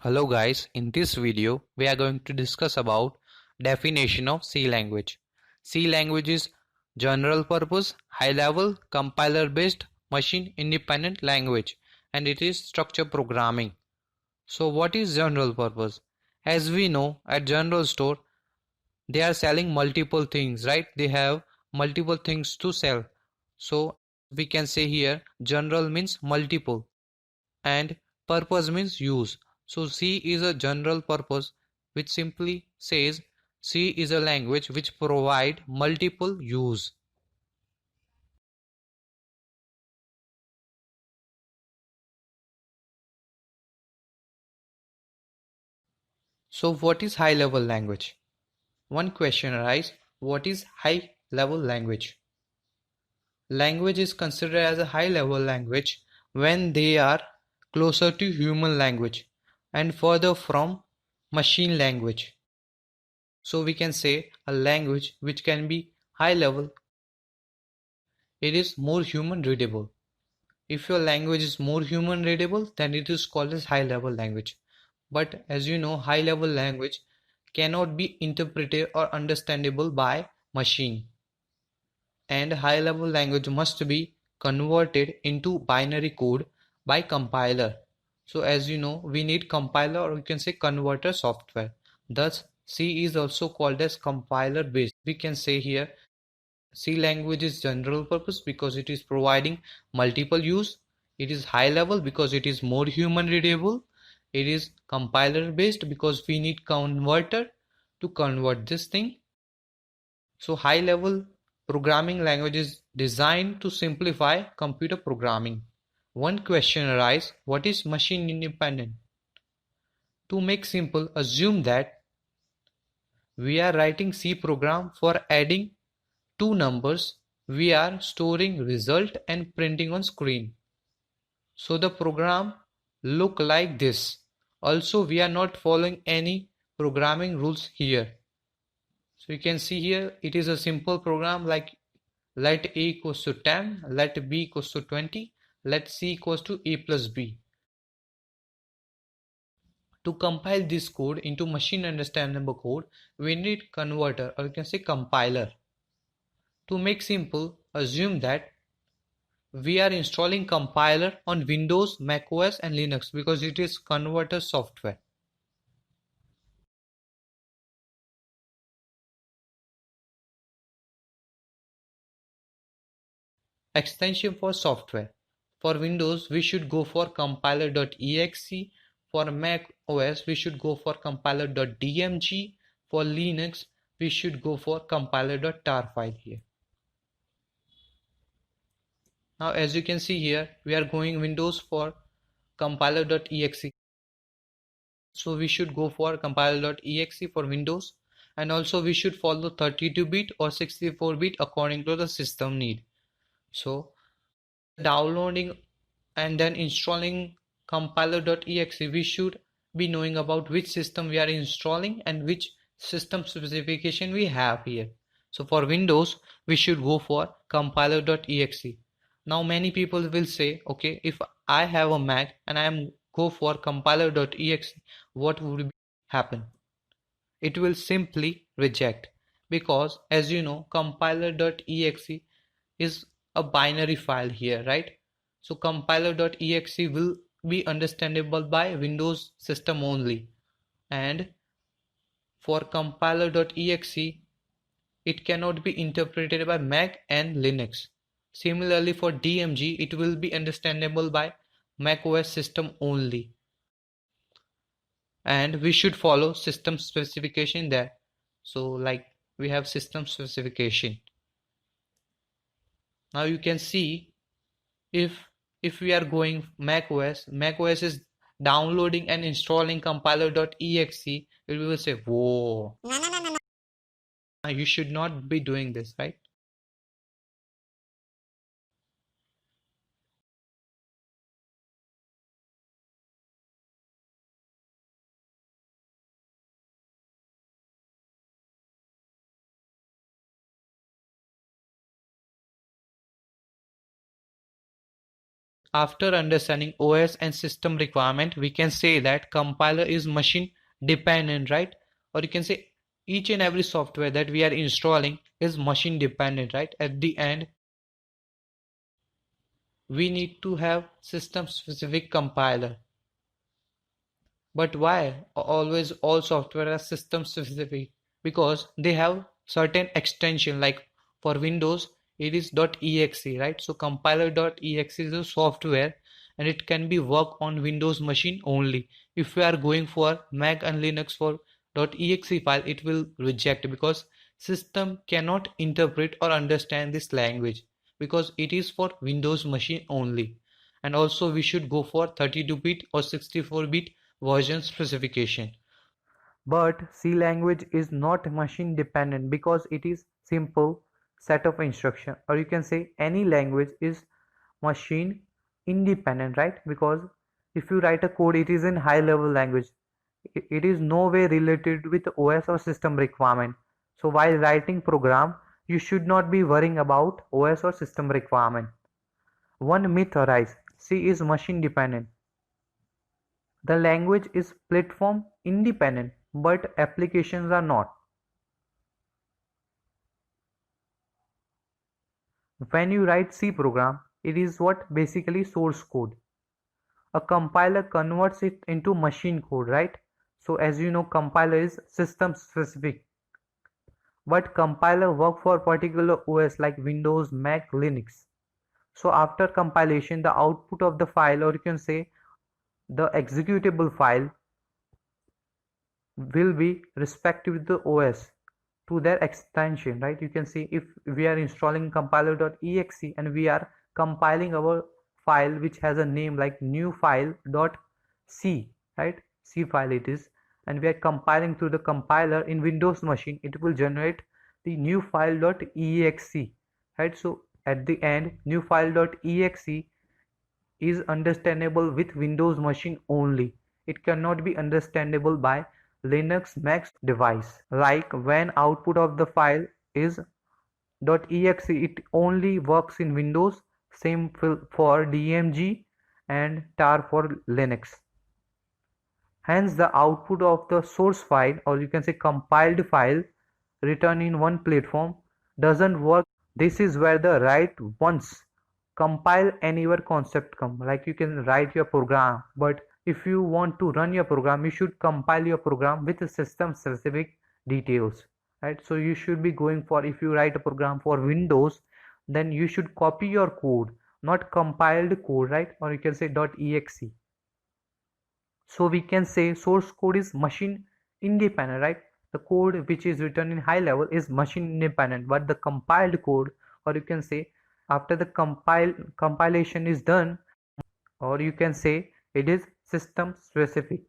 Hello guys, in this video we are going to discuss about definition of C language. C language is general purpose, high level, compiler based, machine independent language, and it is structure programming. So what is general purpose? As we know, at general store they are selling multiple things, right? They have multiple things to sell. So we can say here general means multiple and purpose means use. So C is a general purpose, which simply says C is a language which provide multiple use. So what is high level language? One question arises, what is high level language? Language is considered as a high level language when they are closer to human language and further from machine language. So we can say a language which can be high level, it is more human readable. If your language is more human readable, then it is called as high level language. But as you know, high level language cannot be interpreted or understandable by machine. And high level language must be converted into binary code by compiler. So as you know, we need compiler, or you can say converter software. Thus C is also called as compiler based. We can say here C language is general purpose because it is providing multiple use. It is high level because it is more human readable. It is compiler based because we need converter to convert this thing. So high level programming language is designed to simplify computer programming. One question arises, what is machine independent? To make simple, assume that we are writing C program for adding two numbers, we are storing result and printing on screen. So the program look like this. Also we are not following any programming rules here. So you can see here it is a simple program like let a equals to 10, let b equals to 20, let c equals to a plus b. To compile this code into machine understandable code, we need converter, or you can say compiler. To make simple, assume that we are installing compiler on Windows, macOS and Linux because it is converter software. Extension for software. For Windows, we should go for compiler.exe. For Mac OS, we should go for compiler.dmg. For Linux, we should go for compiler.tar file here. Now as you can see here, we are going Windows for compiler.exe. So we should go for compiler.exe for Windows, and also we should follow 32-bit or 64-bit according to the system need. So downloading and then installing compiler.exe, we should be knowing about which system we are installing and which system specification we have here. So for Windows, we should go for compiler.exe. Now many people will say, okay, if I have a Mac and I am go for compiler.exe, what would happen? It will simply reject, because as you know, compiler.exe is a binary file here, right? So compiler.exe will be understandable by Windows system only, and for compiler.exe it cannot be interpreted by Mac and Linux. Similarly for DMG, it will be understandable by Mac OS system only, and we should follow system specification there. So like we have system specification. Now you can see if we are going Mac OS is downloading and installing compiler.exe, it will say, whoa, you should not be doing this, right? After understanding OS and system requirement, we can say that compiler is machine dependent, right? Or you can say each and every software that we are installing is machine dependent, right? At the end, we need to have system specific compiler. But why always all software are system specific? Because they have certain extension, like for Windows it is .exe, right? So compiler.exe is a software and it can be work on Windows machine only. If we are going for Mac and Linux for .exe file, it will reject because system cannot interpret or understand this language because it is for Windows machine only. And also we should go for 32-bit or 64-bit version specification. But C language is not machine dependent because it is simple set of instruction, or you can say any language is machine independent, right? Because if you write a code, it is in high level language. It is no way related with OS or system requirement. So while writing program, you should not be worrying about OS or system requirement. One myth arises: C is machine dependent. The language is platform independent, but applications are not. When you write C program, it is what basically source code. A compiler converts it into machine code, right? So as you know, compiler is system specific. But compiler work for particular OS like Windows, Mac, Linux. So after compilation, the output of the file, or you can say the executable file, will be respective to the OS to their extension, right? You can see if we are installing compiler.exe and we are compiling our file which has a name like new file.c, right? C file it is, and we are compiling through the compiler in Windows machine, it will generate the new file.exe, right? So at the end, new file.exe is understandable with Windows machine only. It cannot be understandable by Linux Mac device. Like when output of the file is .exe, it only works in Windows. Same for DMG and tar for Linux. Hence the output of the source file, or you can say compiled file, written in one platform doesn't work. This is where the write once compile anywhere concept come. Like you can write your program, but if you want to run your program, you should compile your program with system specific details, right? So you should be going for, if you write a program for Windows, then you should copy your code, not compiled code, right? Or you can say .exe. So we can say source code is machine independent, right? The code which is written in high level is machine independent, but the compiled code, or you can say after the compilation is done, or you can say it is system specific.